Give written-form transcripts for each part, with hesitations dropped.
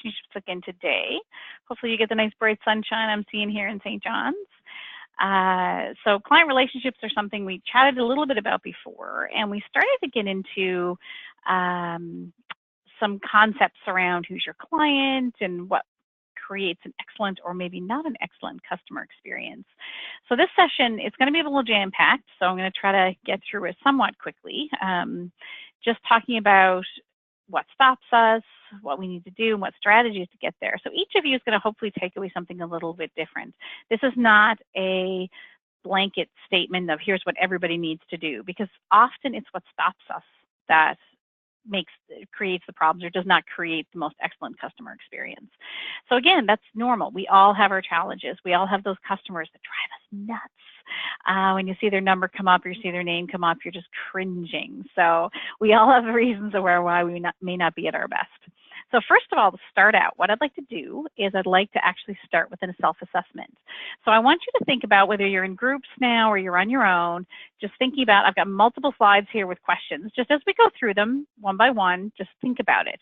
relationships again today. Hopefully you get the nice bright sunshine I'm seeing here in St. John's. So client relationships are something we chatted a little bit about before, and we started to get into some concepts around who's your client and what creates an excellent or maybe not an excellent customer experience. So this session, it's going to be a little jam-packed, so I'm going to try to get through it somewhat quickly. Just talking about what stops us, what we need to do, and what strategies to get there. So each of you is going to hopefully take away something a little bit different. This is not a blanket statement of here's what everybody needs to do, because often it's what stops us that creates the problems or does not create the most excellent customer experience. So again, that's normal. We all have our challenges. We all have those customers that drive us nuts. When you see their number come up or you see their name come up, you're just cringing. So we all have reasons why we may not be at our best. So first of all, to start out, what I'd like to do is I'd like to actually start with a self-assessment. So I want you to think about whether you're in groups now or you're on your own, just thinking about, I've got multiple slides here with questions. Just as we go through them one by one, just think about it.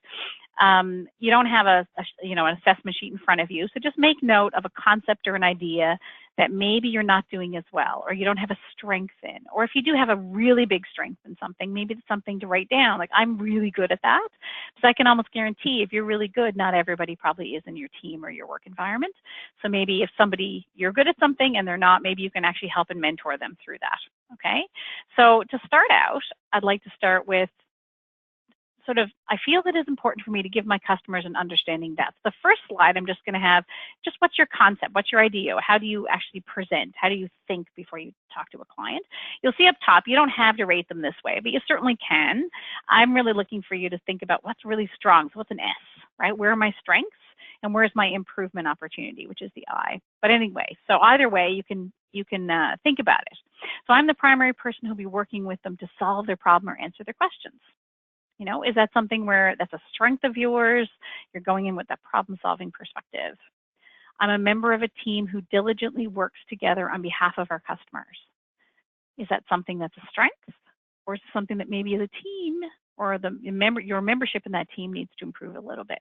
You don't have an assessment sheet in front of you, so just make note of a concept or an idea that maybe you're not doing as well, or you don't have a strength in, or if you do have a really big strength in something, maybe it's something to write down, like I'm really good at that. So I can almost guarantee if you're really good, not everybody probably is in your team or your work environment. So maybe if you're good at something and they're not, maybe you can actually help and mentor them through that, okay? So to start out, I'd like to start with I feel that it's important for me to give my customers an understanding depth. The first slide, I'm just going to have just what's your concept, what's your idea, how do you actually present, how do you think before you talk to a client. You'll see up top, you don't have to rate them this way, but you certainly can. I'm really looking for you to think about what's really strong. So what's an S, right? Where are my strengths and where's my improvement opportunity, which is the I. But anyway, so either way, you can think about it. So I'm the primary person who'll be working with them to solve their problem or answer their questions. You know, is that something where that's a strength of yours? You're going in with that problem-solving perspective. I'm a member of a team who diligently works together on behalf of our customers. Is that something that's a strength? Or is it something that maybe the team or your membership in that team needs to improve a little bit?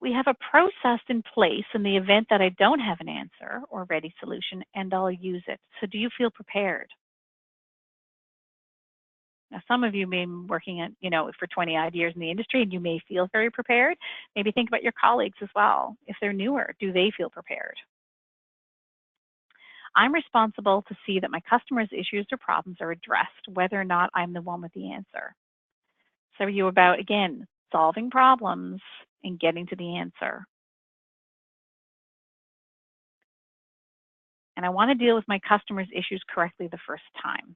We have a process in place in the event that I don't have an answer or ready solution, and I'll use it. So do you feel prepared? Now, some of you may be working at, for 20 odd years in the industry and you may feel very prepared. Maybe think about your colleagues as well. If they're newer, do they feel prepared? I'm responsible to see that my customers' issues or problems are addressed, whether or not I'm the one with the answer. So are you about, again, solving problems and getting to the answer? And I want to deal with my customers' issues correctly the first time.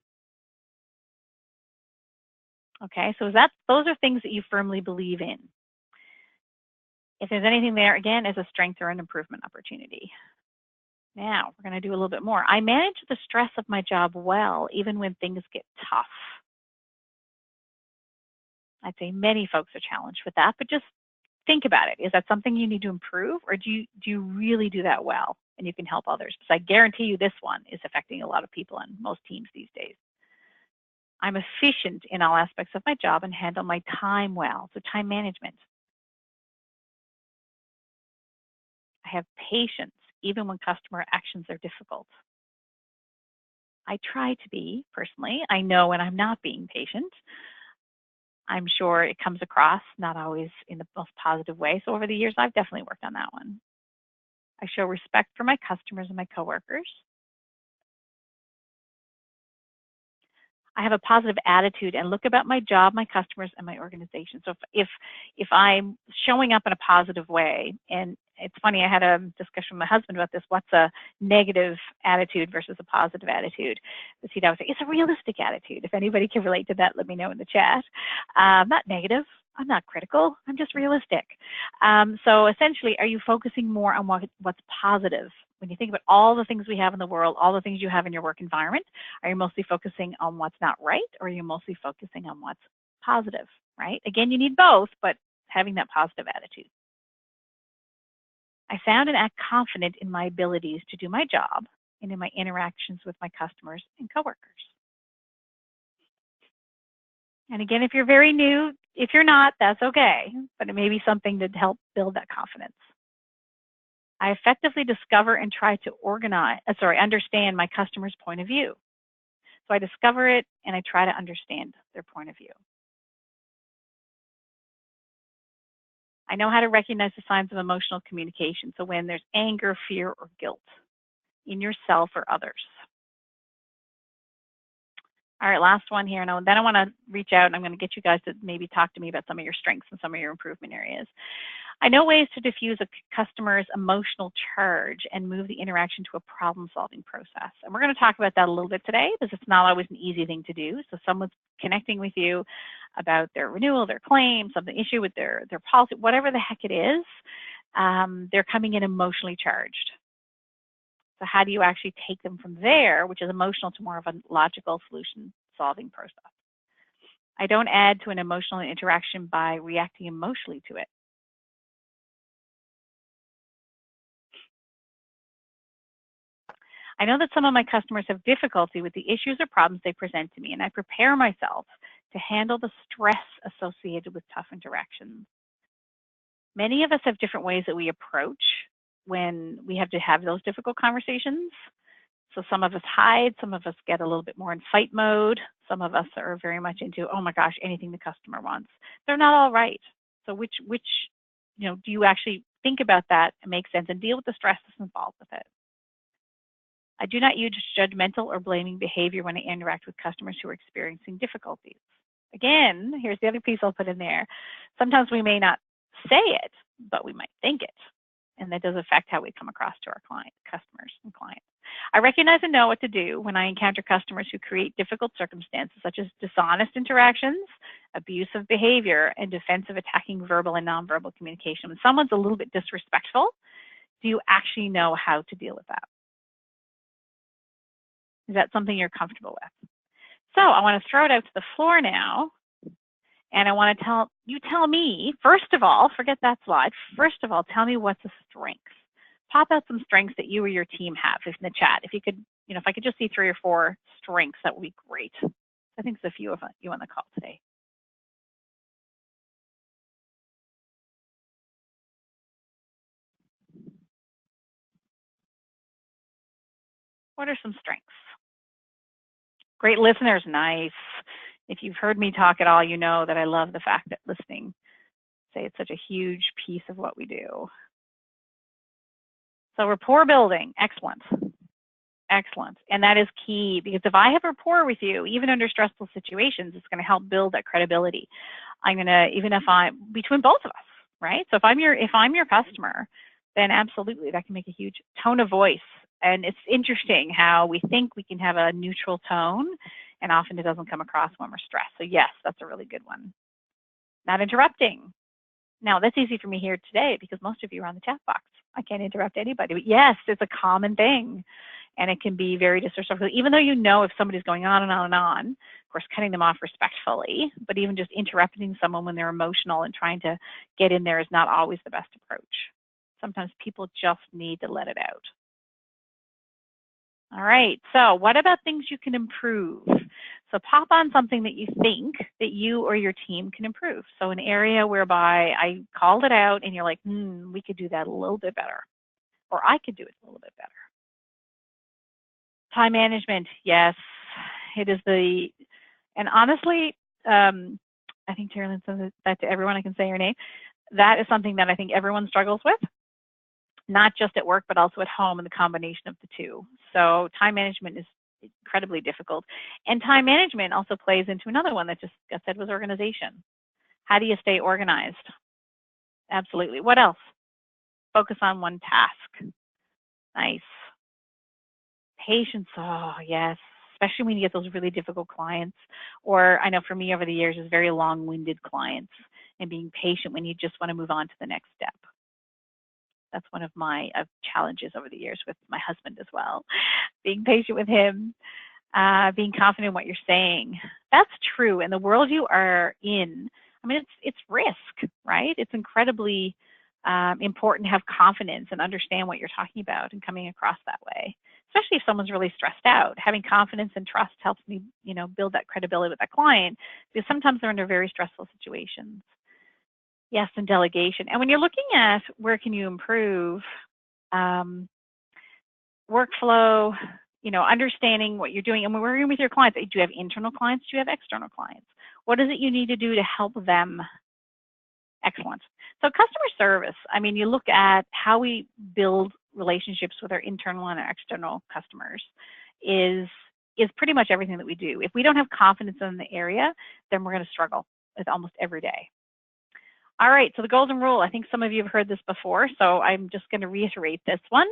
Okay, so those are things that you firmly believe in. If there's anything there, again, as a strength or an improvement opportunity. Now, we're going to do a little bit more. I manage the stress of my job well, even when things get tough. I'd say many folks are challenged with that, but just think about it. Is that something you need to improve, or do you really do that well and you can help others? Because I guarantee you this one is affecting a lot of people on most teams these days. I'm efficient in all aspects of my job and handle my time well, so time management. I have patience, even when customer actions are difficult. I try to be, personally. I know when I'm not being patient. I'm sure it comes across not always in the most positive way. So over the years, I've definitely worked on that one. I show respect for my customers and my coworkers. I have a positive attitude and look about my job, my customers, and my organization. So if I'm showing up in a positive way, and it's funny, I had a discussion with my husband about this, what's a negative attitude versus a positive attitude? Because he'd always say, it's a realistic attitude. If anybody can relate to that, let me know in the chat. Not negative, I'm not critical, I'm just realistic. So essentially, are you focusing more on what's positive? When you think about all the things we have in the world, all the things you have in your work environment, are you mostly focusing on what's not right, or are you mostly focusing on what's positive, right? Again, you need both, but having that positive attitude. I sound and act confident in my abilities to do my job and in my interactions with my customers and coworkers. And again, if you're very new, If you're not, that's okay, but it may be something to help build that confidence. I effectively discover and try to understand my customer's point of view. So I discover it and I try to understand their point of view. I know how to recognize the signs of emotional communication. So when there's anger, fear, or guilt in yourself or others. All right, last one here. And then I want to reach out and I'm going to get you guys to maybe talk to me about some of your strengths and some of your improvement areas. I know ways to diffuse a customer's emotional charge and move the interaction to a problem-solving process. And we're going to talk about that a little bit today because it's not always an easy thing to do. So someone's connecting with you about their renewal, their claim, some issue with their policy, whatever the heck it is, they're coming in emotionally charged. So how do you actually take them from there, which is emotional, to more of a logical solution-solving process? I don't add to an emotional interaction by reacting emotionally to it. I know that some of my customers have difficulty with the issues or problems they present to me, and I prepare myself to handle the stress associated with tough interactions. Many of us have different ways that we approach when we have to have those difficult conversations. So some of us hide, some of us get a little bit more in fight mode, some of us are very much into, oh my gosh, anything the customer wants. They're not all right. So which do you actually think about that and make sense and deal with the stress that's involved with it? I do not use judgmental or blaming behavior when I interact with customers who are experiencing difficulties. Again, here's the other piece I'll put in there. Sometimes we may not say it, but we might think it. And that does affect how we come across to our customers and clients. I recognize and know what to do when I encounter customers who create difficult circumstances, such as dishonest interactions, abusive behavior, and defensive, attacking verbal and nonverbal communication. When someone's a little bit disrespectful, do you actually know how to deal with that? Is that something you're comfortable with? So I want to throw it out to the floor now. And I want to tell me, first of all, forget that slide. First of all, tell me what's a strength. Pop out some strengths that you or your team have in the chat. If you could, if I could just see 3 or 4 strengths, that would be great. I think there's a few of you on the call today. What are some strengths? Great listeners, nice. If you've heard me talk at all, you know that I love the fact that listening, it's such a huge piece of what we do. So rapport building, excellent. Excellent. And that is key, because if I have rapport with you, even under stressful situations, it's going to help build that credibility. Between both of us, right? So if I'm your customer, then absolutely that can make a huge tone of voice. And it's interesting how we think we can have a neutral tone, and often it doesn't come across when we're stressed. So yes, that's a really good one. Not interrupting. Now that's easy for me here today because most of you are on the chat box. I can't interrupt anybody, but yes, it's a common thing. And it can be very disrespectful, even though if somebody's going on and on and on, of course, cutting them off respectfully, but even just interrupting someone when they're emotional and trying to get in there is not always the best approach. Sometimes people just need to let it out. All right, so what about things you can improve? So pop on something that you think that you or your team can improve. So an area whereby I called it out and you're like, we could do that a little bit better, or I could do it a little bit better. Time management, yes, it is and honestly, I think Terry-Lynn says that to everyone. I can say her name. That is something that I think everyone struggles with, not just at work, but also at home, and the combination of the two. So time management is incredibly difficult. And time management also plays into another one that just got said was organization. How do you stay organized? Absolutely. What else? Focus on one task. Nice. Patience, oh yes, especially when you get those really difficult clients, or I know for me over the years is very long-winded clients, and being patient when you just want to move on to the next step. That's one of my challenges over the years with my husband as well. Being patient with him, being confident in what you're saying. That's true. In the world you are in, it's risk, right? It's incredibly important to have confidence and understand what you're talking about and coming across that way, especially if someone's really stressed out. Having confidence and trust helps me, build that credibility with that client, because sometimes they're under very stressful situations. Yes, and delegation. And when you're looking at where can you improve, workflow, understanding what you're doing, and when we're working with your clients, do you have internal clients? Do you have external clients? What is it you need to do to help them? Excellent. So customer service, you look at how we build relationships with our internal and our external customers is pretty much everything that we do. If we don't have confidence in the area, then we're going to struggle with almost every day. All right, so the golden rule, I think some of you have heard this before, so I'm just going to reiterate this one.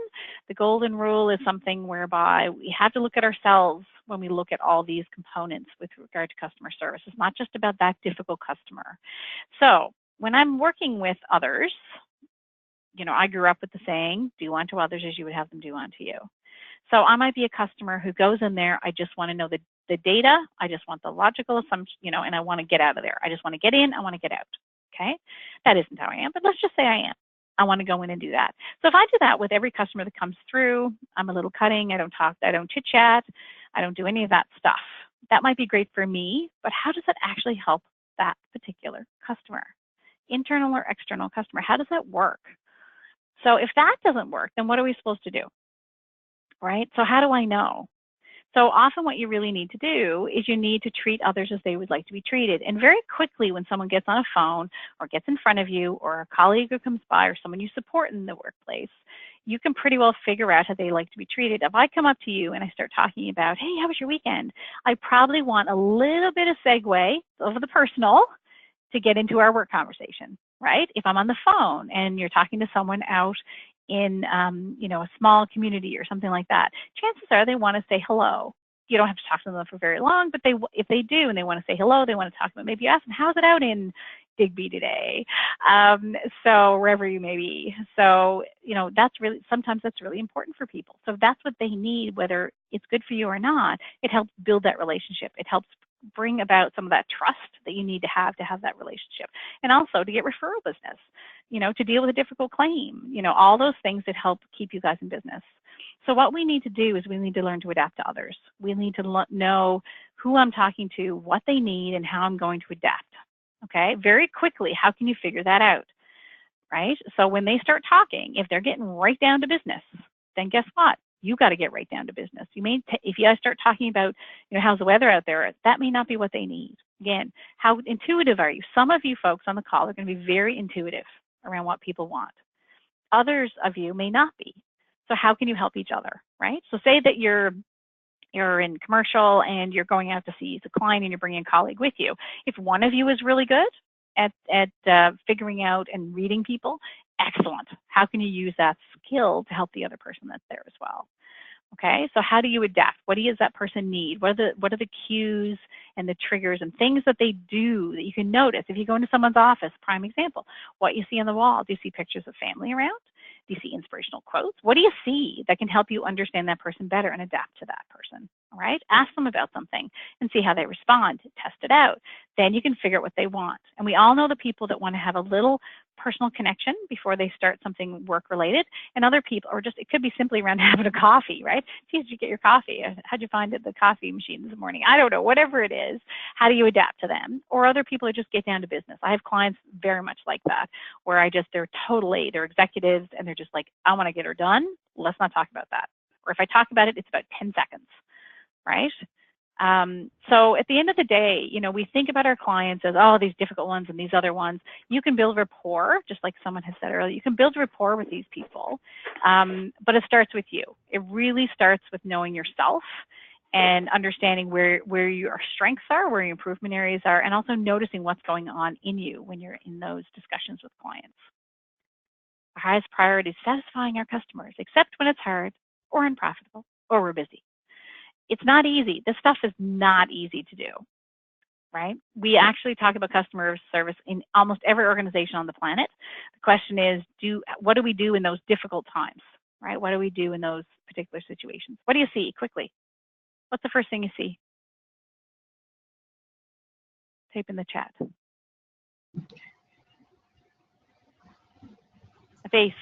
The golden rule is something whereby we have to look at ourselves when we look at all these components with regard to customer service. It's not just about that difficult customer. So when I'm working with others, I grew up with the saying, do unto others as you would have them do unto you. So I might be a customer who goes in there, I just want to know the data, I just want the logical assumption, and I want to get out of there. I just want to get in, I want to get out. Okay, that isn't how I am, but let's just say I am. I want to go in and do that. So if I do that with every customer that comes through, I'm a little cutting, I don't talk, I don't chit chat, I don't do any of that stuff. That might be great for me, but how does that actually help that particular customer? Internal or external customer, how does that work? So if that doesn't work, then what are we supposed to do? Right? So how do I know? So often what you really need to do is you need to treat others as they would like to be treated. And very quickly when someone gets on a phone or gets in front of you or a colleague who comes by or someone you support in the workplace, you can pretty well figure out how they like to be treated. If I come up to you and I start talking about, hey, how was your weekend? I probably want a little bit of segue over the personal to get into our work conversation, right? If I'm on the phone and you're talking to someone out in a small community or something like that, chances are they want to say hello. You don't have to talk to them for very long, but if they do and they want to say hello, they want to talk about, maybe you ask them, how's it out in Digby today? So wherever you may be. So, sometimes that's really important for people. So if that's what they need, whether it's good for you or not, it helps build that relationship. It helps bring about some of that trust that you need to have that relationship. And also to get referral business, to deal with a difficult claim, all those things that help keep you guys in business. So what we need to do is we need to learn to adapt to others. We need to know who I'm talking to, what they need, and how I'm going to adapt. Okay, very quickly, how can you figure that out, right? So when they start talking, if they're getting right down to business, then guess what? You got to get right down to business. If you start talking about, how's the weather out there, that may not be what they need. Again, how intuitive are you? Some of you folks on the call are going to be very intuitive around what people want. Others of you may not be. So how can you help each other, right? So say that you're in commercial and you're going out to see the client and you're bringing a colleague with you. If one of you is really good at figuring out and reading people, excellent. How can you use that skill to help the other person that's there as well? Okay, so how do you adapt? What does that person need? What are the cues and the triggers and things that they do that you can notice? If you go into someone's office, prime example, what you see on the wall, do you see pictures of family around? Do you see inspirational quotes? What do you see that can help you understand that person better and adapt to that person? All right, ask them about something and see how they respond. Test it out. Then you can figure out what they want. And we all know the people that want to have a little personal connection before they start something work related, and other people, or just it could be simply around having a coffee, right? Geez, did you get your coffee? How'd you find it, the coffee machine this morning? I don't know, whatever it is, how do you adapt to them? Or other people that just get down to business. I have clients very much like that, where they're executives and they're just like, I want to get her done. Let's not talk about that. Or if I talk about it, it's about 10 seconds, right? So at the end of the day, we think about our clients as, oh, these difficult ones and these other ones. You can build rapport, just like someone has said earlier. You can build rapport with these people, but it starts with you. It really starts with knowing yourself and understanding where your strengths are, where your improvement areas are, and also noticing what's going on in you when you're in those discussions with clients. Our highest priority is satisfying our customers, except when it's hard or unprofitable or we're busy. It's not easy. This stuff is not easy to do, right? We actually talk about customer service in almost every organization on the planet. The question is, what do we do in those difficult times, right? What do we do in those particular situations? What do you see quickly? What's the first thing you see? Type in the chat. A face.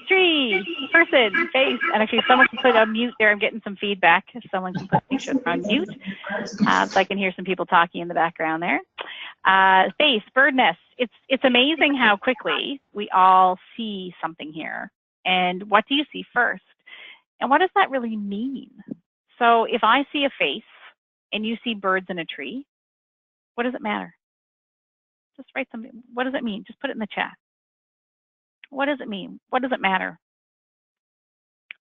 tree, person, face, and actually someone can put on mute there. I'm getting some feedback. If someone can put make sure they're on mute, so I can hear some people talking in the background there. Face, bird nest. It's amazing how quickly we all see something here. And what do you see first? And what does that really mean? So if I see a face and you see birds in a tree, what does it matter? Just write something. What does it mean? Just put it in the chat. What does it mean? What does it matter?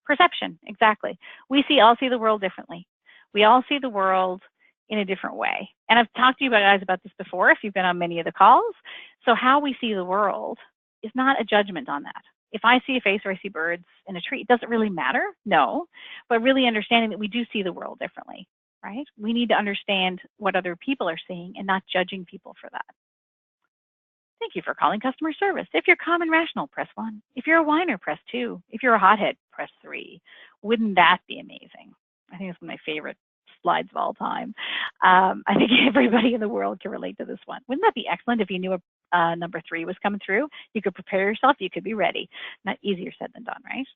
Perception, exactly. We all see the world differently. We all see the world in a different way. And I've talked to you guys about this before if you've been on many of the calls. So how we see the world is not a judgment on that. If I see a face or I see birds in a tree, it doesn't really matter, no, but really understanding that we do see the world differently, right? We need to understand what other people are seeing and not judging people for that. Thank you for calling customer service. If you're calm and rational, press 1. If you're a whiner, press 2. If you're a hothead, press 3. Wouldn't that be amazing? I think it's one of my favorite slides of all time. I think everybody in the world can relate to this one. Wouldn't that be excellent if you knew number 3 was coming through? You could prepare yourself. You could be ready. Not easier said than done, right?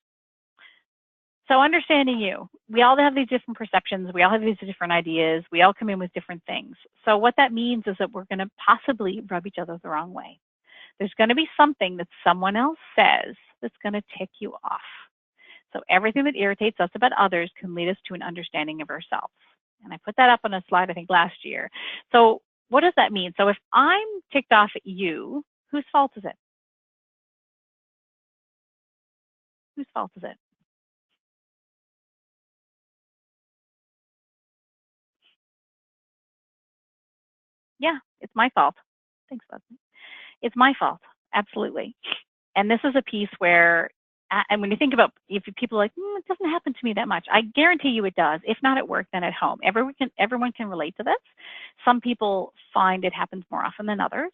So understanding you, we all have these different perceptions. We all have these different ideas. We all come in with different things. So what that means is that we're going to possibly rub each other the wrong way. There's going to be something that someone else says that's going to tick you off. So everything that irritates us about others can lead us to an understanding of ourselves. And I put that up on a slide, I think, last year. So what does that mean? So if I'm ticked off at you, whose fault is it? Whose fault is it? Yeah, it's my fault. Thanks, Leslie. It's my fault, absolutely. And this is a piece where, and when you think about, if people are like, it doesn't happen to me that much, I guarantee you it does. If not at work, then at home. Everyone can relate to this. Some people find it happens more often than others,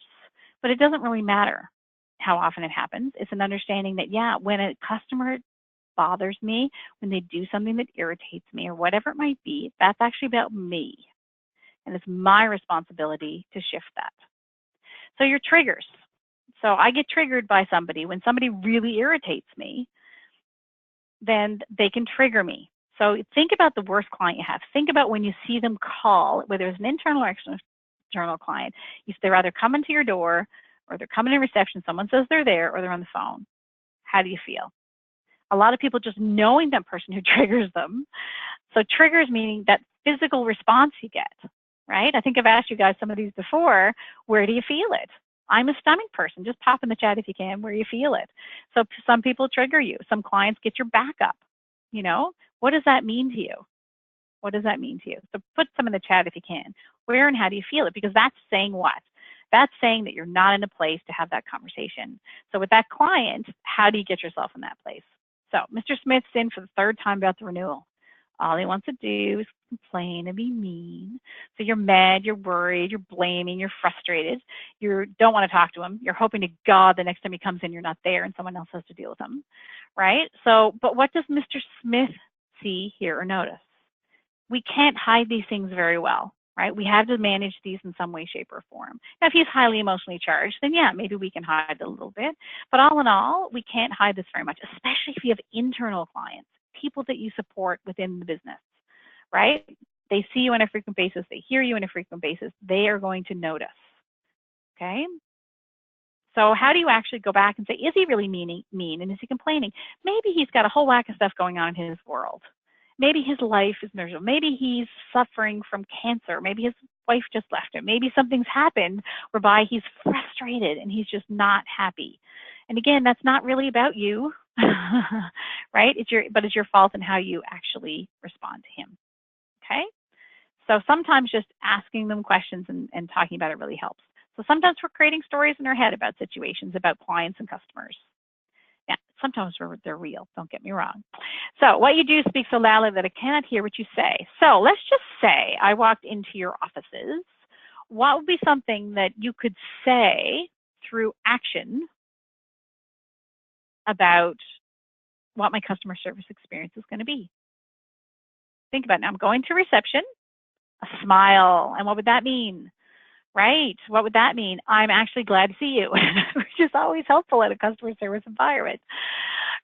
but it doesn't really matter how often it happens. It's an understanding that, yeah, when a customer bothers me, when they do something that irritates me or whatever it might be, that's actually about me. And it's my responsibility to shift that. So your triggers. So I get triggered by somebody. When somebody really irritates me, then they can trigger me. So think about the worst client you have. Think about when you see them call, whether it's an internal or external client. If they're either coming to your door or they're coming in reception, someone says they're there, or they're on the phone. How do you feel? A lot of people just knowing that person who triggers them. So triggers meaning that physical response you get, right? I think I've asked you guys some of these before. Where do you feel it? I'm a stomach person. Just pop in the chat if you can where you feel it. So some people trigger you. Some clients get your back up. You know, what does that mean to you? What does that mean to you? So put some in the chat if you can. Where and how do you feel it? Because that's saying what? That's saying that you're not in a place to have that conversation. So with that client, how do you get yourself in that place? So Mr. Smith's in for the 3rd time about the renewal. All he wants to do is complain and be mean. So you're mad, you're worried, you're blaming, you're frustrated. You don't want to talk to him. You're hoping to God the next time he comes in, you're not there and someone else has to deal with him, right? So, but what does Mr. Smith see, hear, or notice? We can't hide these things very well, right? We have to manage these in some way, shape, or form. Now, if he's highly emotionally charged, then yeah, maybe we can hide it a little bit. But all in all, we can't hide this very much, especially if you have internal clients, people that you support within the business, right? They see you on a frequent basis. They hear you on a frequent basis. They are going to notice, okay? So how do you actually go back and say, is he really mean and is he complaining? Maybe he's got a whole whack of stuff going on in his world. Maybe his life is miserable. Maybe he's suffering from cancer. Maybe his wife just left him. Maybe something's happened whereby he's frustrated and he's just not happy. And again, that's not really about you, right? But it's your fault in how you actually respond to him, okay? So sometimes just asking them questions and talking about it really helps. So sometimes we're creating stories in our head about situations, about clients and customers. Yeah, sometimes they're real, don't get me wrong. So what you do speaks so loudly that I cannot hear what you say. So let's just say I walked into your offices. What would be something that you could say through action about what my customer service experience is going to be? Think about it. Now I'm going to reception, a smile, and what would that mean? Right, what would that mean? I'm actually glad to see you, which is always helpful in a customer service environment,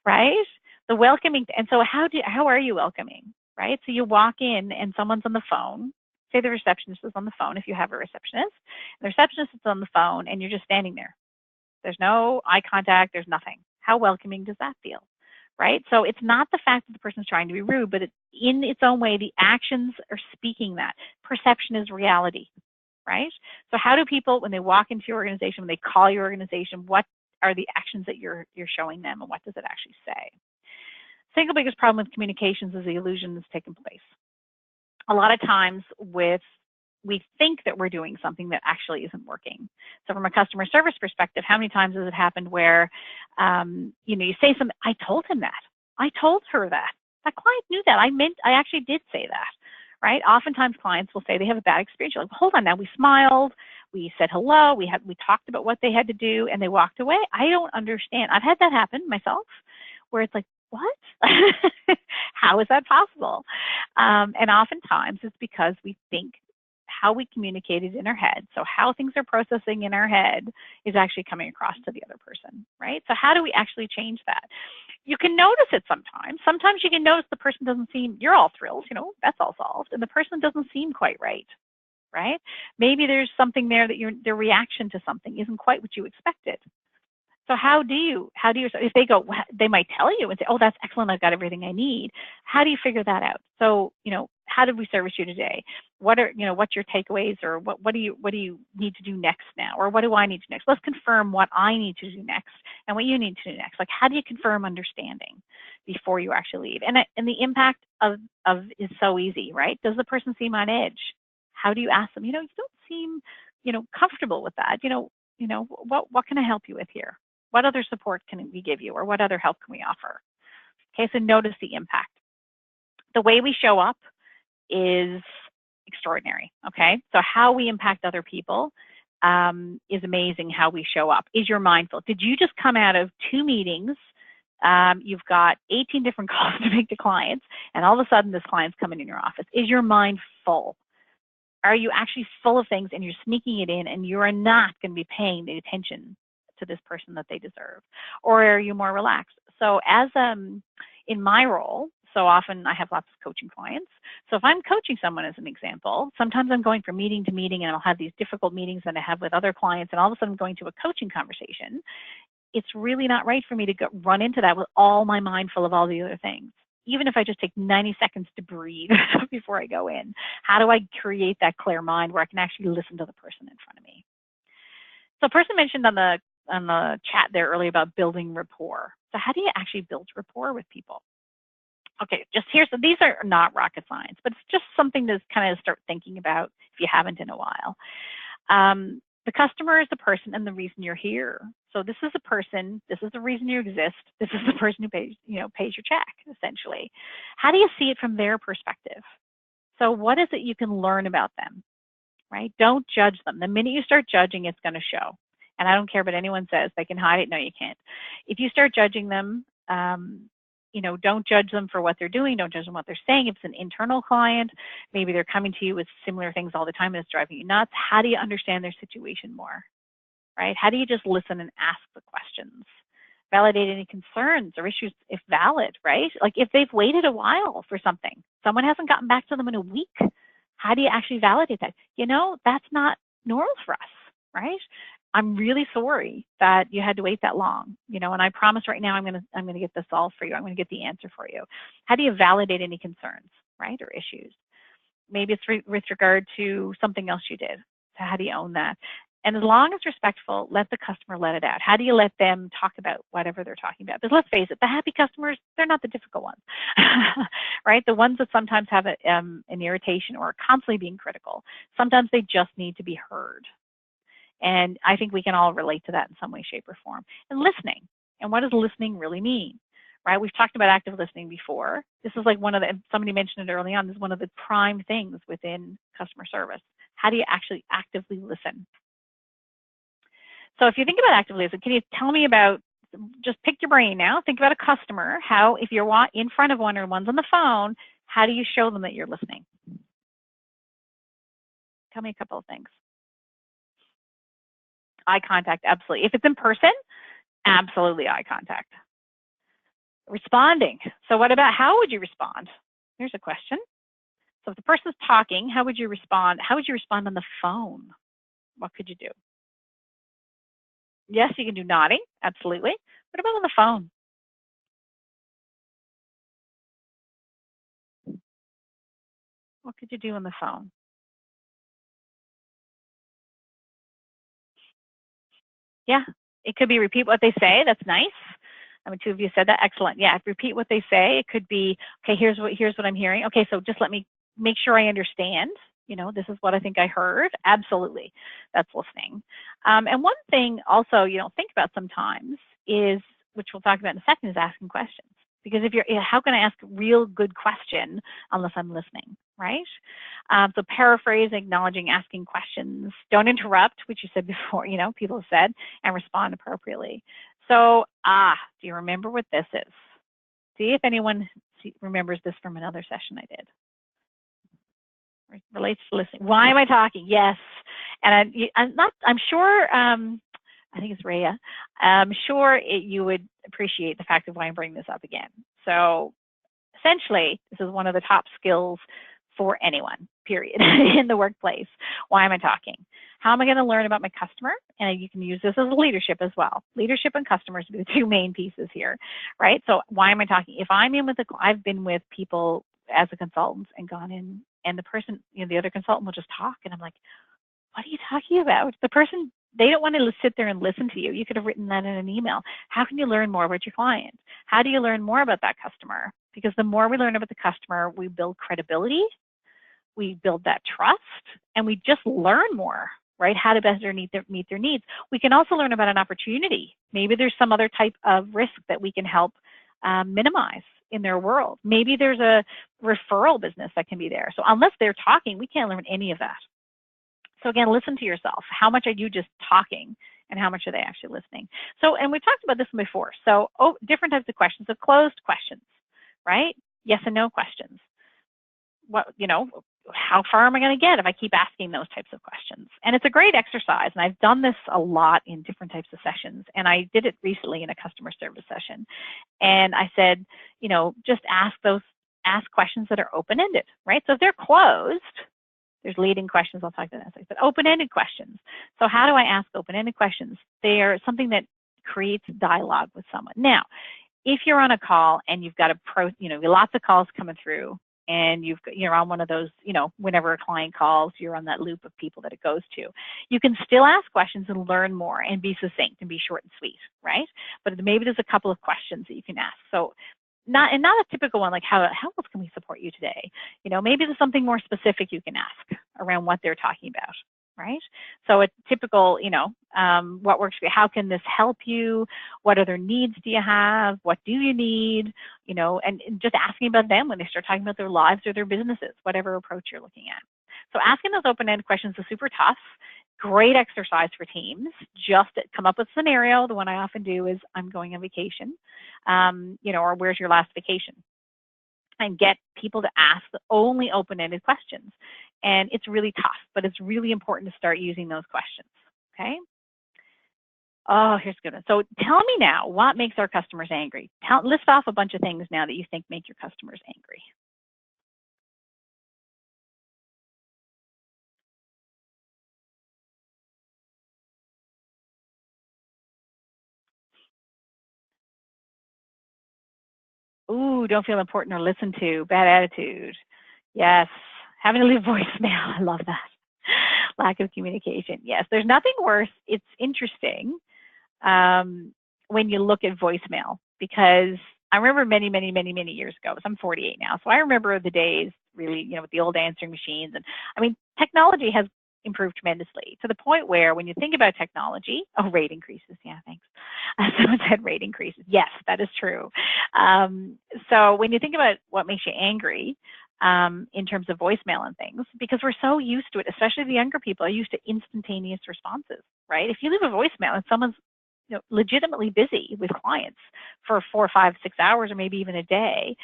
right? The welcoming, and so how are you welcoming, right? So you walk in and someone's on the phone, say the receptionist is on the phone if you have a receptionist, the receptionist is on the phone and you're just standing there. There's no eye contact, there's nothing. How welcoming does that feel, right? So it's not the fact that the person's trying to be rude, but in its own way, the actions are speaking that. Perception is reality, right? So how do people, when they walk into your organization, when they call your organization, what are the actions that you're showing them, and what does it actually say? Single biggest problem with communications is the illusion that's taken place. A lot of times we think that we're doing something that actually isn't working. So from a customer service perspective, how many times has it happened where, you say something, I told him that. I told her that. That client knew that. I actually did say that, right? Oftentimes clients will say they have a bad experience. You're like, hold on now, we smiled, we said hello, we talked about what they had to do, and they walked away. I don't understand. I've had that happen myself, where it's like, what? How is that possible? And oftentimes it's because we think how we communicated in our head, so how things are processing in our head is actually coming across to the other person, right? So how do we actually change that? You can notice it sometimes. Sometimes you can notice the person doesn't seem, you're all thrilled, that's all solved, and the person doesn't seem quite right, right? Maybe there's something there that their reaction to something isn't quite what you expected. So how do you, if they go, they might tell you and say, oh, that's excellent, I've got everything I need. How do you figure that out? So, how did we service you today? What's your takeaways, or what do you need to do next now? Or what do I need to do next? Let's confirm what I need to do next and what you need to do next. Like, how do you confirm understanding before you actually leave? And the impact of is so easy, right? Does the person seem on edge? How do you ask them? You don't seem, comfortable with that. What can I help you with here? What other support can we give you, or what other help can we offer? Okay, so notice the impact. The way we show up is extraordinary, okay? So how we impact other people is amazing. How we show up. Is you're mindful. Did you just come out of 2 meetings? You've got 18 different calls to make to clients, and all of a sudden this client's coming in your office. Is your mind full? Are you actually full of things and you're sneaking it in, and you are not going to be paying the attention to this person that they deserve? Or are you more relaxed? So as in my role, so often I have lots of coaching clients. So if I'm coaching someone, as an example, sometimes I'm going from meeting to meeting, and I'll have these difficult meetings that I have with other clients, and all of a sudden I'm going to a coaching conversation. It's really not right for me to run into that with all my mind full of all the other things. Even if I just take 90 seconds to breathe before I go in, how do I create that clear mind where I can actually listen to the person in front of me? So a person mentioned on the chat there earlier about building rapport. So how do you actually build rapport with people? Okay, so these are not rocket science, but it's just something to kind of start thinking about if you haven't in a while. The customer is the person and the reason you're here. So this is a person, this is the reason you exist, this is the person who pays your check, essentially. How do you see it from their perspective? So what is it you can learn about them, right? Don't judge them. The minute you start judging, it's going to show. And I don't care what anyone says, they can hide it. No, you can't. If you start judging them, don't judge them for what they're doing. Don't judge them what they're saying. If it's an internal client, maybe they're coming to you with similar things all the time and it's driving you nuts. How do you understand their situation more, right? How do you just listen and ask the questions? Validate any concerns or issues if valid, right? Like if they've waited a while for something, someone hasn't gotten back to them in a week, how do you actually validate that? That's not normal for us, right? I'm really sorry that you had to wait that long, and I promise right now I'm going to get this solved for you. I'm going to get the answer for you. How do you validate any concerns, right, or issues? Maybe it's with regard to something else you did. So how do you own that? And as long as respectful, let the customer let it out. How do you let them talk about whatever they're talking about? Because let's face it, the happy customers, they're not the difficult ones, right? The ones that sometimes have an irritation or are constantly being critical. Sometimes they just need to be heard. And I think we can all relate to that in some way, shape, or form. And listening. And what does listening really mean? Right? We've talked about active listening before. This is like somebody mentioned it early on, this is one of the prime things within customer service. How do you actually actively listen? So if you think about actively listening, can you tell me about, just pick your brain now, think about a customer, how, if you're in front of one or one's on the phone, how do you show them that you're listening? Tell me a couple of things. Eye contact, absolutely. If it's in person, absolutely eye contact. Responding. So what about how would you respond? Here's a question. So if the person's talking, how would you respond? How would you respond on the phone? What could you do? Yes, you can do nodding, absolutely. What about on the phone? What could you do on the phone? Yeah, it could be repeat what they say. That's nice. I mean, two of you said that. Excellent. Yeah, repeat what they say. It could be, okay, here's what I'm hearing. Okay, so just let me make sure I understand. You know, this is what I think I heard. Absolutely, that's listening. And one thing also, you know, think about sometimes is, which we'll talk about in a second, is asking questions. Because if you're, how can I ask a real good question unless I'm listening, right? So paraphrasing, acknowledging, asking questions. Don't interrupt, which you said before, you know, people have said, and respond appropriately. So, do you remember what this is? See if anyone remembers this from another session I did. Relates to listening. Why am I talking? Yes. And I'm sure, I think it's Rhea. I'm sure you would appreciate the fact of why I'm bringing this up again. So essentially, this is one of the top skills for anyone, period, in the workplace. Why am I talking? How am I going to learn about my customer? And you can use this as leadership as well. Leadership and customers are the two main pieces here, right? So why am I talking? If I'm in with I've been with people as a consultant and gone in, and the person, you know, the other consultant will just talk, and I'm like, what are you talking about? The person, they don't want to sit there and listen to you. You could have written that in an email. How can you learn more about your client? How do you learn more about that customer? Because the more we learn about the customer, we build credibility, we build that trust, and we just learn more, right? How to better meet their needs. We can also learn about an opportunity. Maybe there's some other type of risk that we can help minimize in their world. Maybe there's a referral business that can be there. So unless they're talking, we can't learn any of that. So again, listen to yourself. How much are you just talking and how much are they actually listening? So, and we've talked about this before. So different types of questions. So closed questions, right? Yes and no questions. What, you know, how far am I going to get if I keep asking those types of questions? And it's a great exercise. And I've done this a lot in different types of sessions. And I did it recently in a customer service session. And I said, you know, just ask questions that are open-ended, right? So if they're closed, there's leading questions. I'll talk to that next. But open-ended questions. So how do I ask open-ended questions? They are something that creates dialogue with someone. Now, if you're on a call and you've got lots of calls coming through, and you're on one of those, you know, whenever a client calls, you're on that loop of people that it goes to. You can still ask questions and learn more and be succinct and be short and sweet, right? But maybe there's a couple of questions that you can ask. So not a typical one like how else can we support you today? You know, maybe there's something more specific you can ask around what they're talking about, right? So a typical, you know, what works for you? How can this help you? What other needs do you have? What do you need? You know, and just asking about them when they start talking about their lives or their businesses, whatever approach you're looking at. So asking those open-ended questions is super tough. Great exercise for teams. Just come up with a scenario. The one I often do is I'm going on vacation, you know, or where's your last vacation? And get people to ask the only open-ended questions. And it's really tough, but it's really important to start using those questions, okay? Oh, here's a good one. So tell me now, what makes our customers angry? List off a bunch of things now that you think make your customers angry. Ooh, don't feel important or listened to. Bad attitude. Yes. Having to leave voicemail. I love that. Lack of communication. Yes, there's nothing worse. It's interesting when you look at voicemail, because I remember many, many, many, many years ago. I'm 48 now, so I remember the days really, you know, with the old answering machines. And I mean, technology has improved tremendously to the point where when you think about technology, rate increases. Yeah, thanks. Someone said rate increases. Yes, that is true. So when you think about what makes you angry, in terms of voicemail and things, because we're so used to it, especially the younger people are used to instantaneous responses, right? If you leave a voicemail and someone's, you know, legitimately busy with clients for 4, 5, 6 hours or maybe even a day,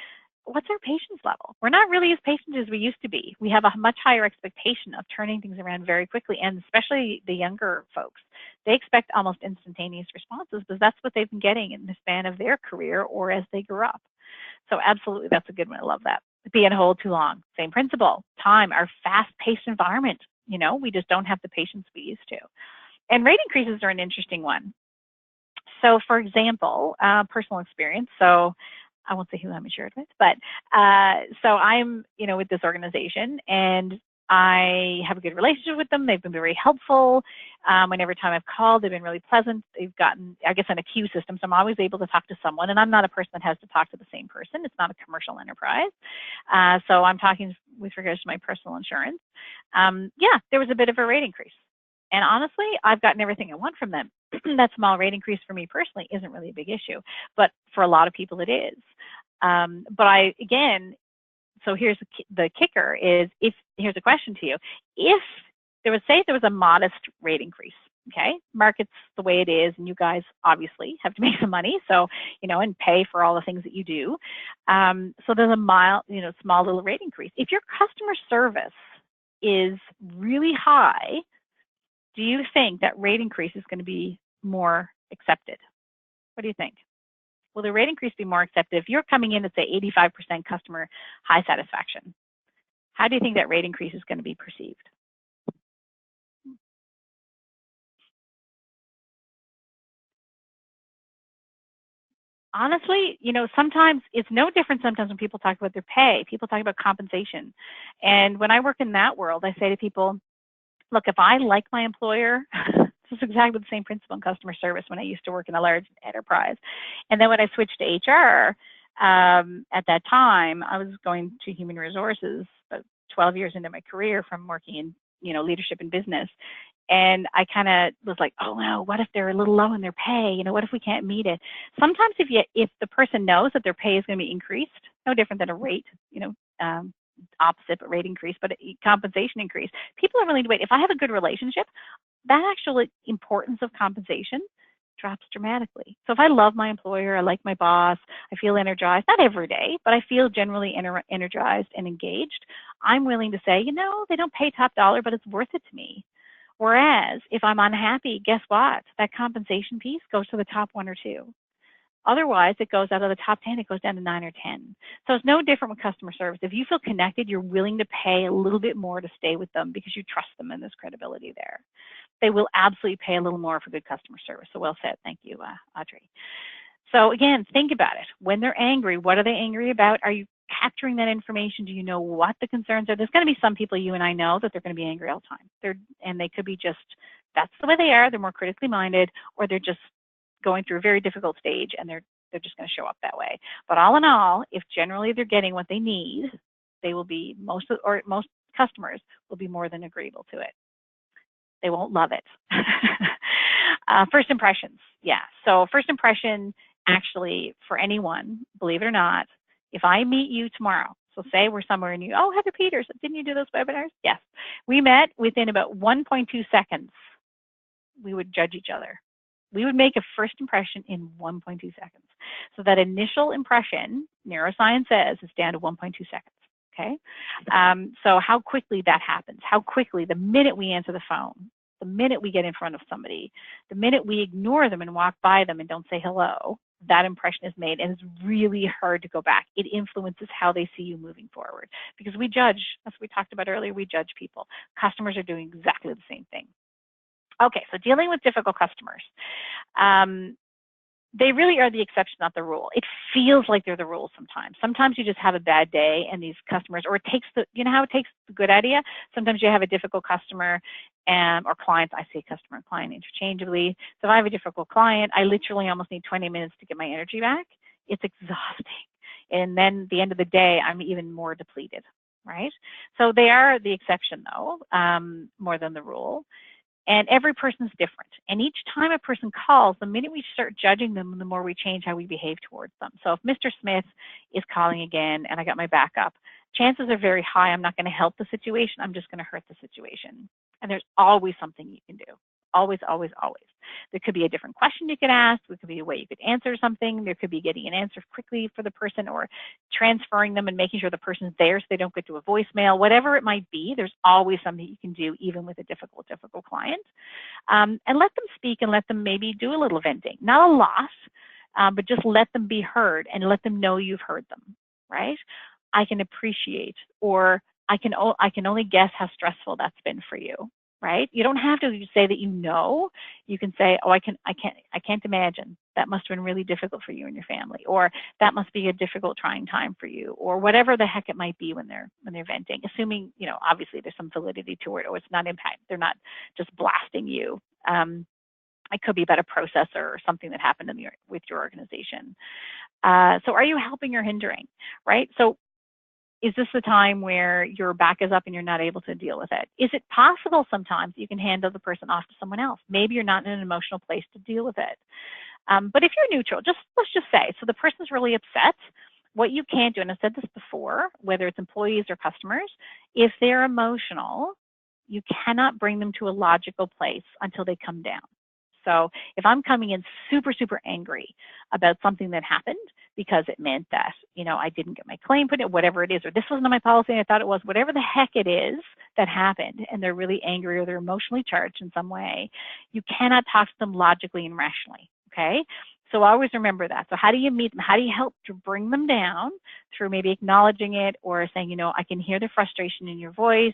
what's our patience level? We're not really as patient as we used to be. We have a much higher expectation of turning things around very quickly, and especially the younger folks. They expect almost instantaneous responses because that's what they've been getting in the span of their career or as they grew up. So absolutely, that's a good one. I love that. Be on hold too long. Same principle. Time, our fast-paced environment. You know, we just don't have the patience we used to. And rate increases are an interesting one. So for example, personal experience. So I won't say who I'm insured with, but so I'm, you know, with this organization, and I have a good relationship with them. They've been very helpful. Whenever time I've called, they've been really pleasant. They've gotten, I guess, on a queue system, so I'm always able to talk to someone, and I'm not a person that has to talk to the same person. It's not a commercial enterprise. So I'm talking with regards to my personal insurance. Yeah, there was a bit of a rate increase. And honestly, I've gotten everything I want from them. That small rate increase for me personally isn't really a big issue, but for a lot of people it is. But again, so here's the kicker is, here's a question to you. If there was, say there was a modest rate increase, okay, market's the way it is, and you guys obviously have to make some money, so, you know, and pay for all the things that you do. So there's a mild, you know, small little rate increase. If your customer service is really high, do you think that rate increase is going to be more accepted? What do you think? Will the rate increase be more accepted if you're coming in at, say, 85% customer high satisfaction? How do you think that rate increase is going to be perceived? Honestly, you know, sometimes it's no different sometimes when people talk about their pay. People talk about compensation. And when I work in that world, I say to people, look, if I like my employer, this is exactly the same principle in customer service when I used to work in a large enterprise. And then when I switched to HR, at that time, I was going to human resources, about 12 years into my career from working in, you know, leadership and business. And I kind of was like, oh no, what if they're a little low in their pay? You know, what if we can't meet it? Sometimes if the person knows that their pay is going to be increased, no different than a rate, you know, opposite but rate increase, but a compensation increase, people are willing to wait. If I have a good relationship, that actual importance of compensation drops dramatically. So if I love my employer, I like my boss, I feel energized, not every day, but I feel generally energized and engaged, I'm willing to say, you know, they don't pay top dollar, but it's worth it to me. Whereas if I'm unhappy, guess what? That compensation piece goes to the top 1 or 2. Otherwise, it goes out of the top 10, it goes down to 9 or 10. So it's no different with customer service. If you feel connected, you're willing to pay a little bit more to stay with them because you trust them and there's credibility there. They will absolutely pay a little more for good customer service. So well said. Thank you, Audrey. So again, think about it. When they're angry, what are they angry about? Are you capturing that information? Do you know what the concerns are? There's going to be some people you and I know that they're going to be angry all the time. And they could be just, that's the way they are. They're more critically minded, or they're just going through a very difficult stage and they're just going to show up that way. But all in all, if generally they're getting what they need, they will be, most customers will be more than agreeable to it. They won't love it. First impressions. Yeah. So first impression, actually, for anyone, believe it or not, if I meet you tomorrow, so say we're somewhere and you, oh, Heather Peters, didn't you do those webinars? Yes. We met within about 1.2 seconds. We would judge each other. We would make a first impression in 1.2 seconds. So that initial impression, neuroscience says, is down to 1.2 seconds. Okay, so how quickly that happens, how quickly, the minute we answer the phone, the minute we get in front of somebody, the minute we ignore them and walk by them and don't say hello, that impression is made, and it's really hard to go back. It influences how they see you moving forward because we judge, as we talked about earlier, we judge people. Customers are doing exactly the same thing. Okay, so dealing with difficult customers. They really are the exception, not the rule. It feels like they're the rule sometimes. Sometimes you just have a bad day and these customers, or it takes the, you know how it takes the good idea? Sometimes you have a difficult customer or clients. I say customer and client interchangeably. So if I have a difficult client, I literally almost need 20 minutes to get my energy back. It's exhausting. And then at the end of the day, I'm even more depleted, right? So they are the exception though, more than the rule. And every person's different. And each time a person calls, the minute we start judging them, the more we change how we behave towards them. So if Mr. Smith is calling again and I got my back up, chances are very high I'm not going to help the situation. I'm just going to hurt the situation. And there's always something you can do. Always, always, always. There could be a different question you could ask. There could be a way you could answer something. There could be getting an answer quickly for the person, or transferring them and making sure the person's there so they don't get to a voicemail. Whatever it might be, there's always something you can do, even with a difficult client. And let them speak, and let them maybe do a little venting. Not a lot, but just let them be heard and let them know you've heard them, right? I can appreciate, or I can only guess how stressful that's been for you, right? You don't have to say that you know. You can say, oh, I can't imagine. That must have been really difficult for you and your family, or that must be a difficult, trying time for you, or whatever the heck it might be when they're venting. Assuming, obviously there's some validity to it, or it's not impact. They're not just blasting you. It could be about a process or something that happened with your organization. So are you helping or hindering, right? So is this the time where your back is up and you're not able to deal with it? Is it possible sometimes you can hand the person off to someone else? Maybe you're not in an emotional place to deal with it. But if you're neutral, let's just say, so the person's really upset, what you can't do, and I've said this before, whether it's employees or customers, if they're emotional, you cannot bring them to a logical place until they come down. So if I'm coming in super, super angry about something that happened because it meant that, I didn't get my claim put in, whatever it is, or this wasn't my policy and I thought it was, whatever the heck it is that happened, and they're really angry or they're emotionally charged in some way, you cannot talk to them logically and rationally, okay? So always remember that. So how do you meet them? How do you help to bring them down through maybe acknowledging it, or saying, I can hear the frustration in your voice.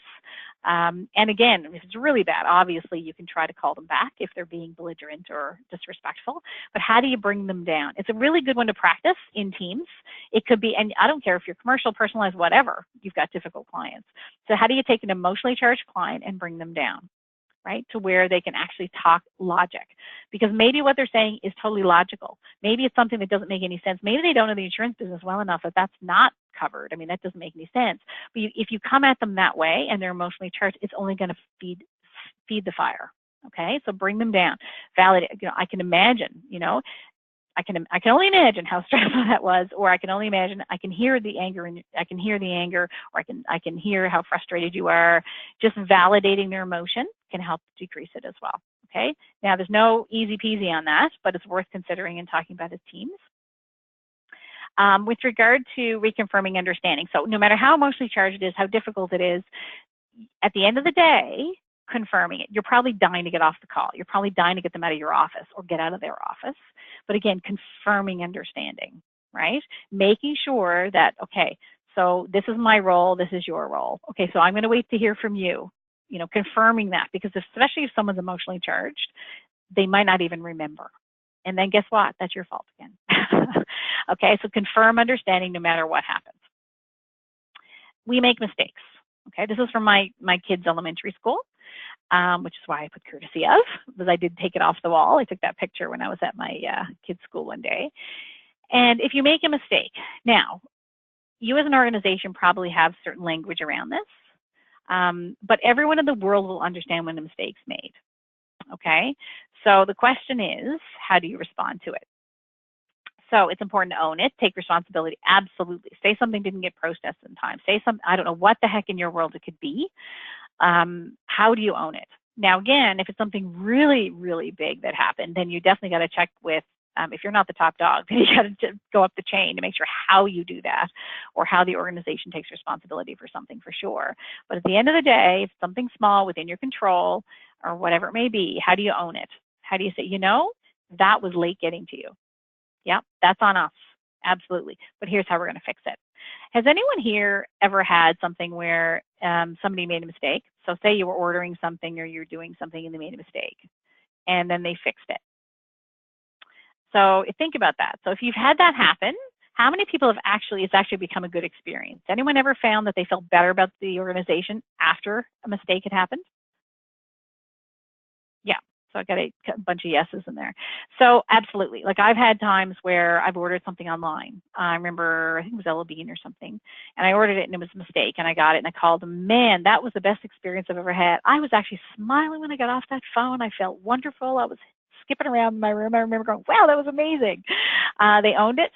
And again, if it's really bad, obviously you can try to call them back if they're being belligerent or disrespectful. But how do you bring them down? It's a really good one to practice in teams. It could be, and I don't care if you're commercial, personalized, whatever, you've got difficult clients. So how do you take an emotionally charged client and bring them down, right, to where they can actually talk logic? Because maybe what they're saying is totally logical. Maybe it's something that doesn't make any sense. Maybe they don't know the insurance business well enough that that's not covered. I mean, that doesn't make any sense. But if you come at them that way and they're emotionally charged, it's only going to feed the fire. Okay, so bring them down. Validate. I can imagine. I can only imagine how stressful that was, or I can only imagine. I can hear the anger, or I can hear how frustrated you are. Just validating their emotion can help decrease it as well. Okay. Now there's no easy peasy on that, but it's worth considering and talking about as teams. With regard to reconfirming understanding, so no matter how emotionally charged it is, how difficult it is, at the end of the day, confirming it. You're probably dying to get off the call. You're probably dying to get them out of your office or get out of their office. But again, confirming understanding, right? Making sure that, okay, so this is my role, this is your role. Okay, so I'm going to wait to hear from you. Confirming that, because especially if someone's emotionally charged, they might not even remember. And then guess what? That's your fault again. Okay, so confirm understanding no matter what happens. We make mistakes. Okay, this is from my kids' elementary school, which is why I put courtesy of, because I did take it off the wall. I took that picture when I was at my kids' school one day. And if you make a mistake, now, you as an organization probably have certain language around this, but everyone in the world will understand when a mistake's made. Okay, so the question is, how do you respond to it? So it's important to own it, take responsibility, absolutely. Say something didn't get processed in time. Say something, I don't know what the heck in your world it could be. How do you own it? Now, again, if it's something really, really big that happened, then you definitely got to check with, if you're not the top dog, then you got to go up the chain to make sure how you do that, or how the organization takes responsibility for something, for sure. But at the end of the day, if it's something small within your control or whatever it may be, how do you own it? How do you say, that was late getting to you? Yeah, that's on us. Absolutely. But here's how we're going to fix it. Has anyone here ever had something where somebody made a mistake? So say you were ordering something or you're doing something and they made a mistake and then they fixed it. So think about that. So if you've had that happen, how many people have it's actually become a good experience? Anyone ever found that they felt better about the organization after a mistake had happened? Yeah. So I got a bunch of yeses in there. So absolutely. Like I've had times where I've ordered something online. I remember, I think it was Ella Bean or something, and I ordered it and it was a mistake and I got it and I called them. Man, that was the best experience I've ever had. I was actually smiling when I got off that phone. I felt wonderful. I was skipping around in my room. I remember going, wow, that was amazing. They owned it.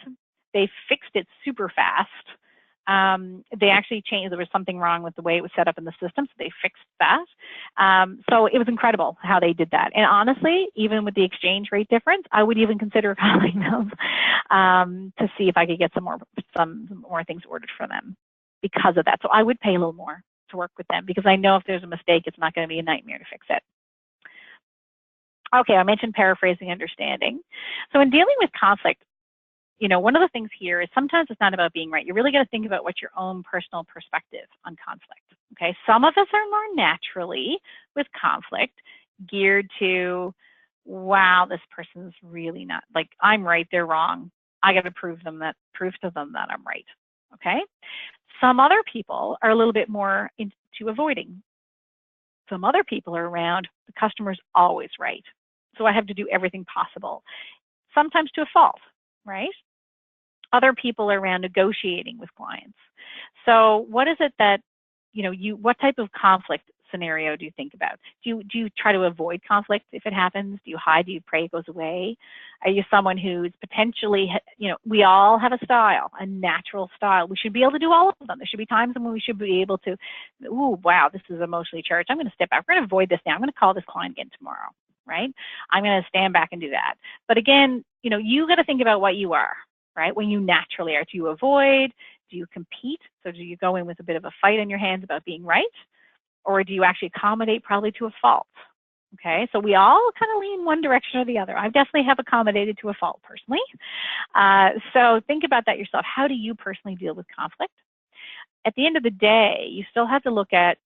They fixed it super fast. They actually changed, there was something wrong with the way it was set up in the system, so they fixed that. So it was incredible how they did that. And honestly, even with the exchange rate difference, I would even consider calling them to see if I could get some more things ordered for them because of that. So I would pay a little more to work with them because I know if there's a mistake, it's not going to be a nightmare to fix it. Okay, I mentioned paraphrasing understanding. So in dealing with conflict, you know, one of the things here is sometimes it's not about being right. You really got to think about what's your own personal perspective on conflict. Okay, some of us are more naturally with conflict geared to, wow, this person's really not, like, I'm right, they're wrong. I got to prove to them that I'm right. Okay, some other people are a little bit more into avoiding. Some other people are around, the customer's always right, so I have to do everything possible, sometimes to a fault, right? Other people are around negotiating with clients. So what is it that, you know, what type of conflict scenario do you think about? Do you try to avoid conflict if it happens? Do you hide? Do you pray it goes away? Are you someone who's potentially, you know, we all have a style, a natural style. We should be able to do all of them. There should be times when we should be able to, ooh, wow, this is emotionally charged. I'm going to step back. We're going to avoid this now. I'm going to call this client again tomorrow, right? I'm going to stand back and do that. But again, you know, you got to think about what you are. Right? When you naturally are, do you avoid? Do you compete? So do you go in with a bit of a fight on your hands about being right? Or do you actually accommodate probably to a fault? Okay, so we all kind of lean one direction or the other. I definitely have accommodated to a fault personally. So think about that yourself. How do you personally deal with conflict? At the end of the day, you still have to look at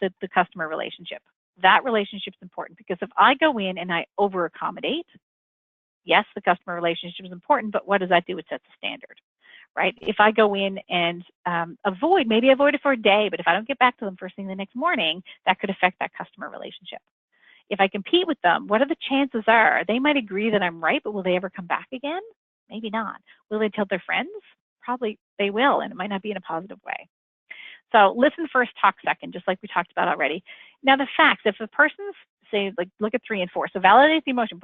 the customer relationship. That relationship is important because if I go in and I over accommodate, yes, the customer relationship is important, but what does that do? It sets a standard, right? If I go in and maybe avoid it for a day, but if I don't get back to them first thing the next morning, that could affect that customer relationship. If I compete with them, what are the chances are? They might agree that I'm right, but will they ever come back again? Maybe not. Will they tell their friends? Probably they will, and it might not be in a positive way. So listen first, talk second, just like we talked about already. Now the facts, if the person's, say, like, look at 3 and 4. So validate the emotion,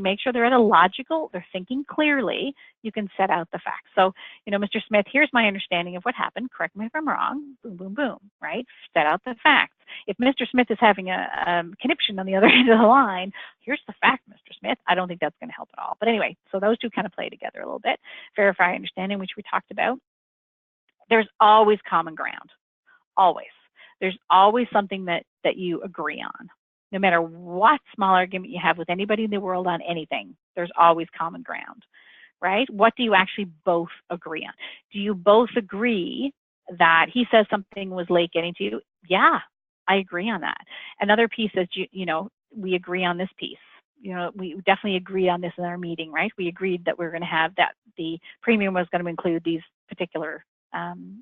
make sure they're at a logical, they're thinking clearly, you can set out the facts. So, you know, Mr. Smith, here's my understanding of what happened. Correct me if I'm wrong. Boom, boom, boom, right? Set out the facts. If Mr. Smith is having a conniption on the other end of the line, here's the fact, Mr. Smith. I don't think that's going to help at all. But anyway, so those two kind of play together a little bit. Verify understanding, which we talked about. There's always common ground. Always. There's always something that you agree on. No matter what small argument you have with anybody in the world on anything, there's always common ground, right? What do you actually both agree on? Do you both agree that he says something was late getting to you? Yeah, I agree on that. Another piece is, you know, we agree on this piece. You know, we definitely agreed on this in our meeting, right? We agreed that we were going to have that the premium was going to include these particular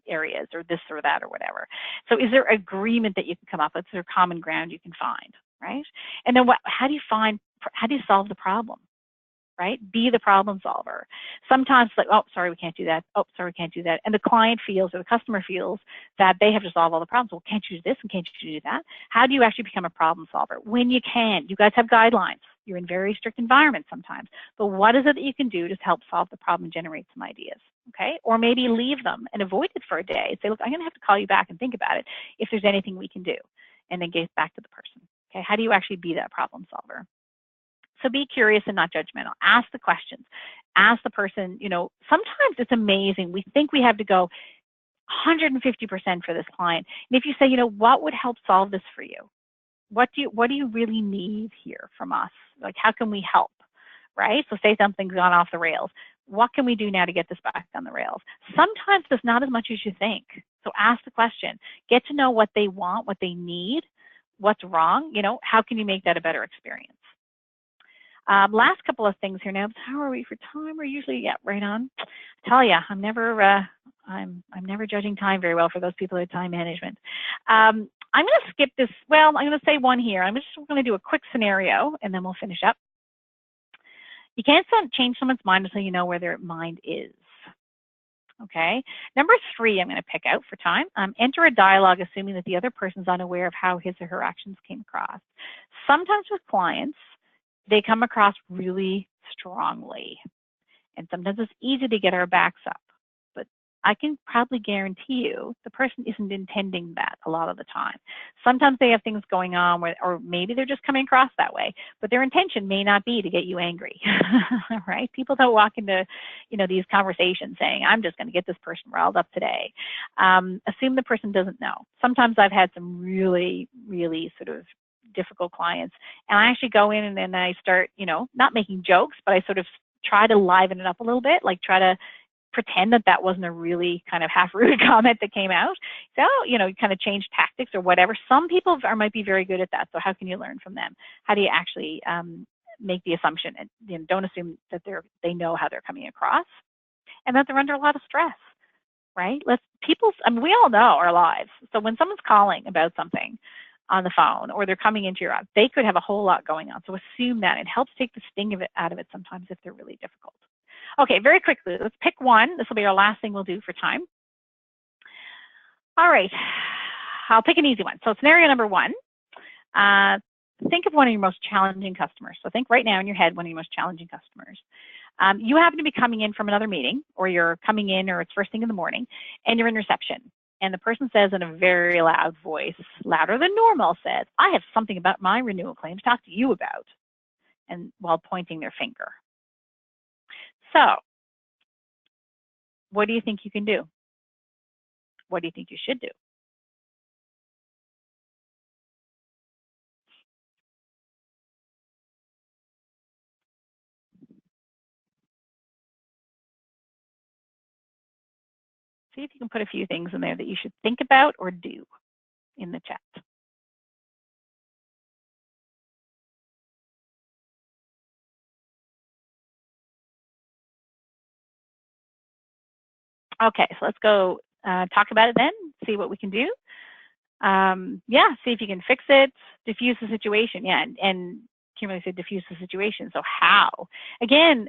areas or this or that or whatever. So is there agreement that you can come up with? Is there common ground you can find, right? And then how do you solve the problem, right? Be the problem solver. Sometimes like, oh, sorry, we can't do that. Oh, sorry, we can't do that. And the client feels or the customer feels that they have to solve all the problems. Well, can't you do this and can't you do that? How do you actually become a problem solver? When you can. You guys have guidelines. You're in very strict environments sometimes. But what is it that you can do to help solve the problem and generate some ideas? Okay, or maybe leave them and avoid it for a day. Say, look, I'm going to have to call you back and think about it if there's anything we can do, and then get back to the person. Okay, how do you actually be that problem solver? So be curious and not judgmental. Ask the questions. Ask the person, you know, sometimes it's amazing. We think we have to go 150% for this client. And if you say, you know, what would help solve this for you? What do you really need here from us? Like, how can we help? Right? So say something's gone off the rails. What can we do now to get this back on the rails? Sometimes there's not as much as you think. So ask the question. Get to know what they want, what they need, what's wrong. You know, how can you make that a better experience? Last couple of things here now. How are we for time? We're usually right on. I tell you, I'm never judging time very well for those people at time management. I'm going to skip this. Well, I'm going to say one here. I'm just going to do a quick scenario, and then we'll finish up. You can't change someone's mind until you know where their mind is. Okay. Number 3, I'm going to pick out for time. Enter a dialogue assuming that the other person's unaware of how his or her actions came across. Sometimes with clients, they come across really strongly. And sometimes it's easy to get our backs up. But I can probably guarantee you the person isn't intending that a lot of the time. Sometimes they have things going on where, or maybe they're just coming across that way, but their intention may not be to get you angry, right? People don't walk into, these conversations saying, I'm just going to get this person riled up today. Assume the person doesn't know. Sometimes I've had some really, really sort of difficult clients, and I actually go in and then I start, not making jokes, but I sort of try to liven it up a little bit, like try to pretend that that wasn't a really kind of half-rude comment that came out. So, kind of change tactics or whatever. Some people might be very good at that. So how can you learn from them? How do you actually make the assumption and don't assume that they know how they're coming across and that they're under a lot of stress, right? We all know our lives. So when someone's calling about something on the phone or they're coming into your office, they could have a whole lot going on. So assume that. It helps take the sting of it out of it sometimes if they're really difficult. Okay, very quickly, let's pick one. This will be our last thing we'll do for time. All right, I'll pick an easy one. So scenario number one, think of one of your most challenging customers. So think right now in your head one of your most challenging customers. You happen to be coming in from another meeting, or you're coming in, or it's first thing in the morning, and you're in reception. And the person says in a very loud voice, louder than normal, says, I have something about my renewal claim to talk to you about, and while pointing their finger. So, what do you think you can do? What do you think you should do? See if you can put a few things in there that you should think about or do in the chat. Okay, so let's go talk about it then, see what we can do. See if you can fix it, diffuse the situation. Yeah, and Kimberly said diffuse the situation. So how? Again,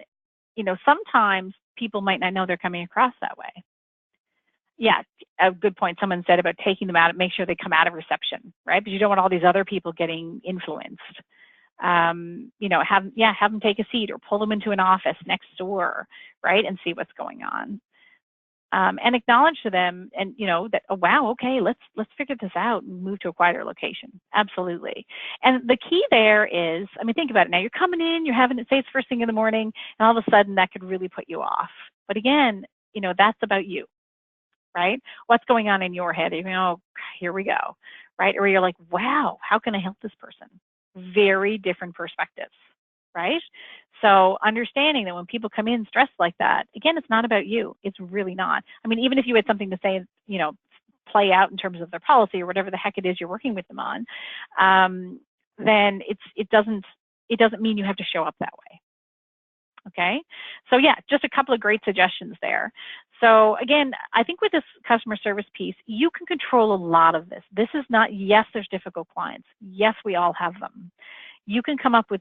sometimes people might not know they're coming across that way. Yeah, a good point. Someone said about taking them out, make sure they come out of reception, right? Because you don't want all these other people getting influenced. Have them take a seat or pull them into an office next door, right, and see what's going on. And acknowledge to them, and that, oh wow, okay, let's figure this out and move to a quieter location. Absolutely. And the key there is, think about it. Now you're coming in, you're having it, say it's first thing in the morning, and all of a sudden that could really put you off. But again, that's about you, right? What's going on in your head? You know, here we go, right? Or you're like, wow, how can I help this person? Very different perspectives, right? So understanding that when people come in stressed like that, again, it's not about you. It's really not. Even if you had something to say, play out in terms of their policy or whatever the heck it is you're working with them on, then it doesn't mean you have to show up that way. Okay, so yeah, just a couple of great suggestions there. So again, I think with this customer service piece, you can control a lot of this. This is not, yes, there's difficult clients. Yes, we all have them. You can come up with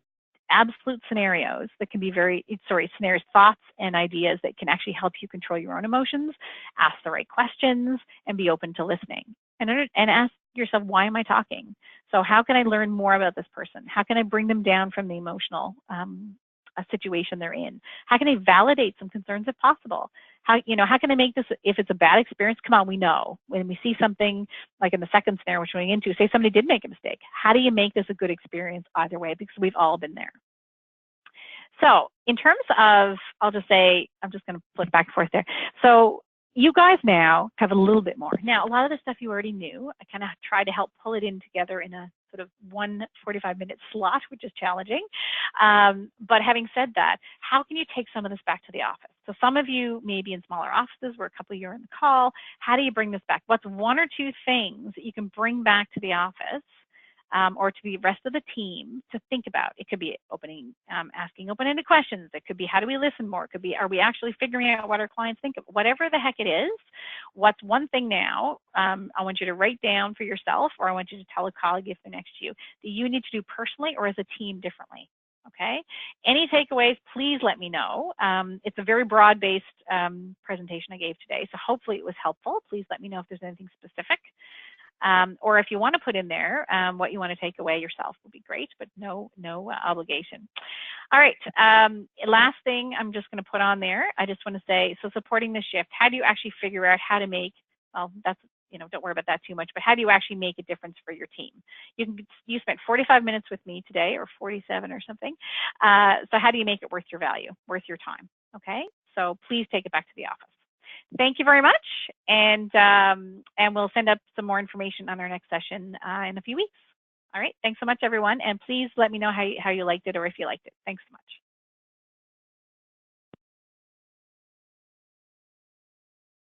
absolute scenarios that can be scenarios, thoughts and ideas that can actually help you control your own emotions, ask the right questions, and be open to listening. And ask yourself, why am I talking? So how can I learn more about this person? How can I bring them down from the emotional situation they're in? How can I validate some concerns if possible? How can I make this, if it's a bad experience, come on, we know. When we see something like in the second scenario we're going into, say somebody did make a mistake. How do you make this a good experience either way? Because we've all been there. So in terms of, I'll just say, I'm just going to flip back and forth there. So you guys now have a little bit more. Now, a lot of the stuff you already knew. I kind of tried to help pull it in together in a sort of 1 45-minute slot, which is challenging. But having said that, how can you take some of this back to the office? So some of you may be in smaller offices where a couple of you are in the call. How do you bring this back? What's 1 or 2 things that you can bring back to the office or to the rest of the team to think about? It could be asking open-ended questions. It could be, how do we listen more? It could be, are we actually figuring out what our clients think of? Whatever the heck it is, what's one thing now I want you to write down for yourself, or I want you to tell a colleague if they're next to you, that you need to do personally or as a team differently. Okay? Any takeaways, please let me know. It's a very broad-based presentation I gave today, so hopefully it was helpful. Please let me know if there's anything specific. Or if you want to put in there what you want to take away yourself would be great, but no obligation. All right, last thing I'm just going to put on there, I just want to say, so supporting the shift, how do you actually figure out how to make, well, that's, don't worry about that too much, but how do you actually make a difference for your team? You spent 45 minutes with me today, or 47 or something. So how do you make it worth your value, worth your time? Okay, so please take it back to the office. Thank you very much, and we'll send up some more information on our next session in a few weeks. All right, thanks so much, everyone, and please let me know how you liked it or if you liked it. Thanks so much.